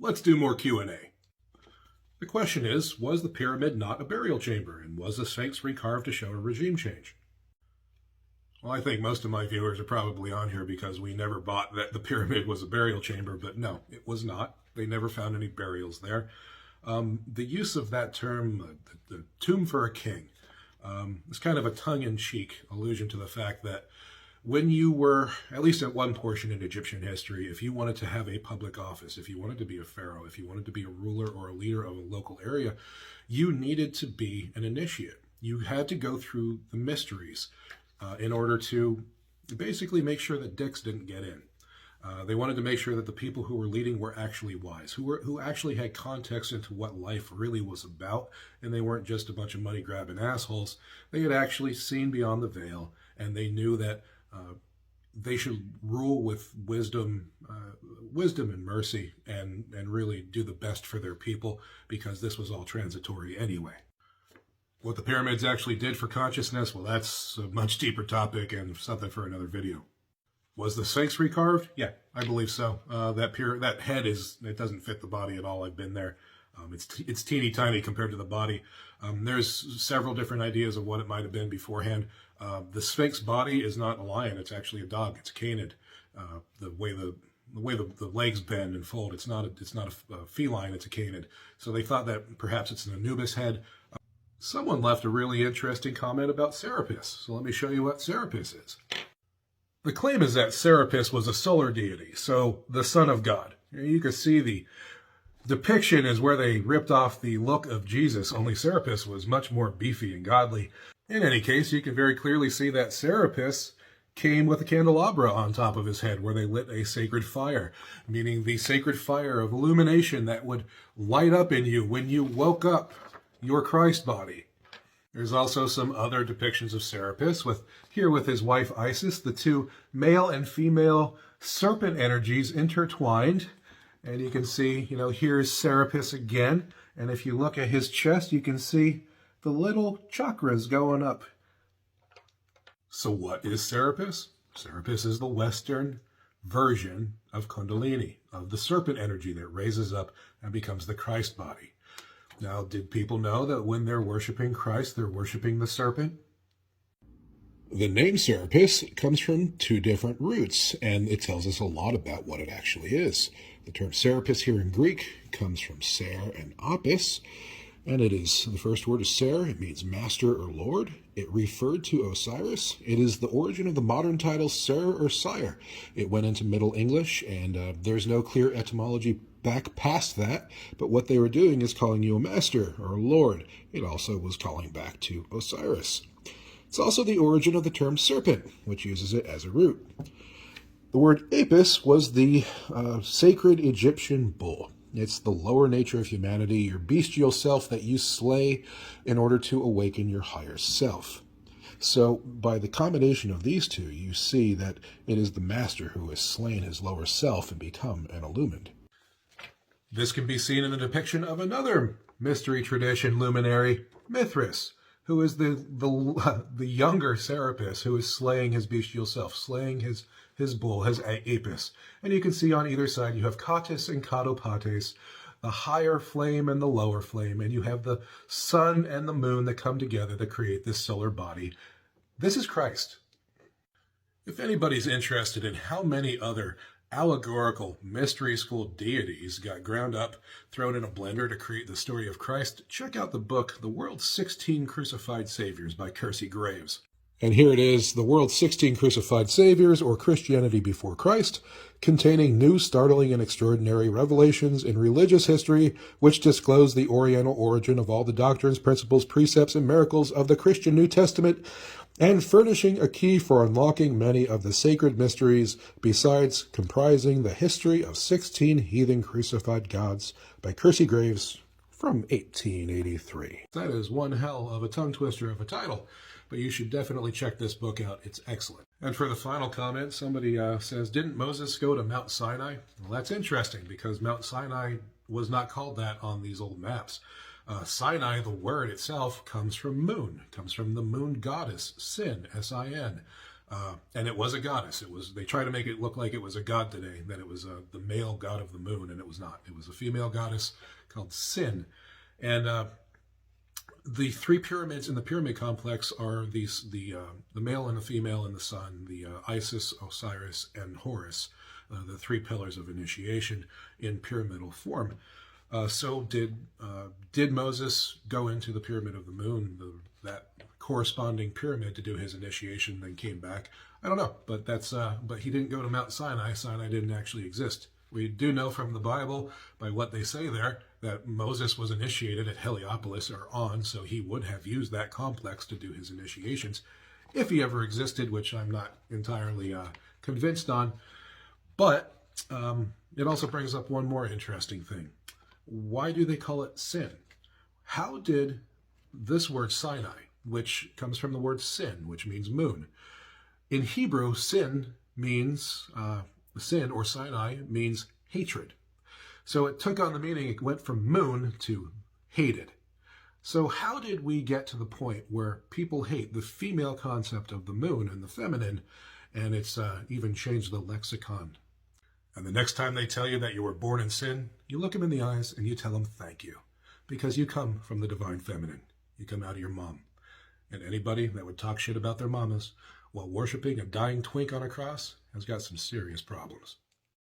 Let's do more Q&A. The question is, was the pyramid not a burial chamber, and was the Sphinx recarved to show a regime change? Well, I think most of my viewers are probably on here because we never bought that the pyramid was a burial chamber, but no, it was not. They never found any burials there. The use of that term, the tomb for a king, is kind of a tongue-in-cheek allusion to the fact that when you were, at least at one portion in Egyptian history, if you wanted to have a public office, if you wanted to be a pharaoh, if you wanted to be a ruler or a leader of a local area, you needed to be an initiate. You had to go through the mysteries in order to basically make sure that dicks didn't get in. They wanted to make sure that the people who were leading were actually wise, who actually had context into what life really was about, and they weren't just a bunch of money-grabbing assholes. They had actually seen beyond the veil, and they knew that they should rule with wisdom and mercy, and really do the best for their people, because this was all transitory anyway. What the pyramids actually did for consciousness, well, that's a much deeper topic and something for another video. Was the Sphinx recarved? Yeah, I believe so. That head it doesn't fit the body at all. I've been there. It's teeny tiny compared to the body. There's several different ideas of what it might have been beforehand. The Sphinx body is not a lion. It's actually a dog. It's a canid. The way the legs bend and fold, it's not a feline. It's a canid. So they thought that perhaps it's an Anubis head. Someone left a really interesting comment about Serapis. So let me show you what Serapis is. The claim is that Serapis was a solar deity, so the son of God. You can see the depiction is where they ripped off the look of Jesus, only Serapis was much more beefy and godly. In any case, you can very clearly see that Serapis came with a candelabra on top of his head where they lit a sacred fire, meaning the sacred fire of illumination that would light up in you when you woke up your Christ body. There's also some other depictions of Serapis, with his wife Isis, the two male and female serpent energies intertwined. And you can see, here's Serapis again. And if you look at his chest, you can see the little chakras going up. So what is Serapis? Serapis is the Western version of Kundalini, of the serpent energy that raises up and becomes the Christ body. Now, did people know that when they're worshiping Christ, they're worshiping the serpent? The name Serapis comes from two different roots, and it tells us a lot about what it actually is. The term Serapis here in Greek comes from ser and apis, and the first word is ser. It means master or lord. It referred to Osiris. It is the origin of the modern title sir or sire. It went into Middle English, and there's no clear etymology back past that, but what they were doing is calling you a master or a lord. It also was calling back to Osiris. It's also the origin of the term serpent, which uses it as a root. The word apis was the sacred Egyptian bull. It's the lower nature of humanity, your bestial self that you slay in order to awaken your higher self. So by the combination of these two, you see that it is the master who has slain his lower self and become an illumined. This can be seen in the depiction of another mystery tradition luminary, Mithras, who is the younger Serapis, who is slaying his bestial self, slaying his bull, his apis. And you can see on either side you have Katis and Katopates, the higher flame and the lower flame, and you have the sun and the moon that come together to create this solar body. This is Christ. If anybody's interested in how many other allegorical mystery school deities got ground up, thrown in a blender to create the story of Christ, check out the book, The World's 16 Crucified Saviors by Kelsey Graves. And here it is, The World's 16 Crucified Saviors, or Christianity Before Christ, containing new, startling, and extraordinary revelations in religious history, which disclose the Oriental origin of all the doctrines, principles, precepts, and miracles of the Christian New Testament, and furnishing a key for unlocking many of the sacred mysteries, besides comprising the history of 16 heathen crucified gods by Kelsey Graves from 1883. That is one hell of a tongue twister of a title, but you should definitely check this book out. It's excellent. And for the final comment, somebody says, didn't Moses go to Mount Sinai? Well, that's interesting, because Mount Sinai was not called that on these old maps. Sinai, the word itself, comes from moon, comes from the moon goddess, Sin, S-I-N. And it was a goddess. They try to make it look like it was a god today, that it was the male god of the moon, and it was not. It was a female goddess called Sin. And the three pyramids in the pyramid complex are the male and the female and the sun, the Isis, Osiris, and Horus, the three pillars of initiation in pyramidal form. So did Moses go into the Pyramid of the Moon, that corresponding pyramid, to do his initiation, then came back? I don't know, but he didn't go to Mount Sinai. Sinai didn't actually exist. We do know from the Bible, by what they say there, that Moses was initiated at Heliopolis or On, so he would have used that complex to do his initiations, if he ever existed, which I'm not entirely convinced on. But it also brings up one more interesting thing. Why do they call it sin? How did this word Sinai, which comes from the word sin, which means moon, in Hebrew, sin means, sin or Sinai means hatred. So it took on the meaning, it went from moon to hated. So how did we get to the point where people hate the female concept of the moon and the feminine, and it's even changed the lexicon? And the next time they tell you that you were born in sin, you look them in the eyes and you tell them thank you, because you come from the divine feminine. You come out of your mom. And anybody that would talk shit about their mamas while worshiping a dying twink on a cross has got some serious problems.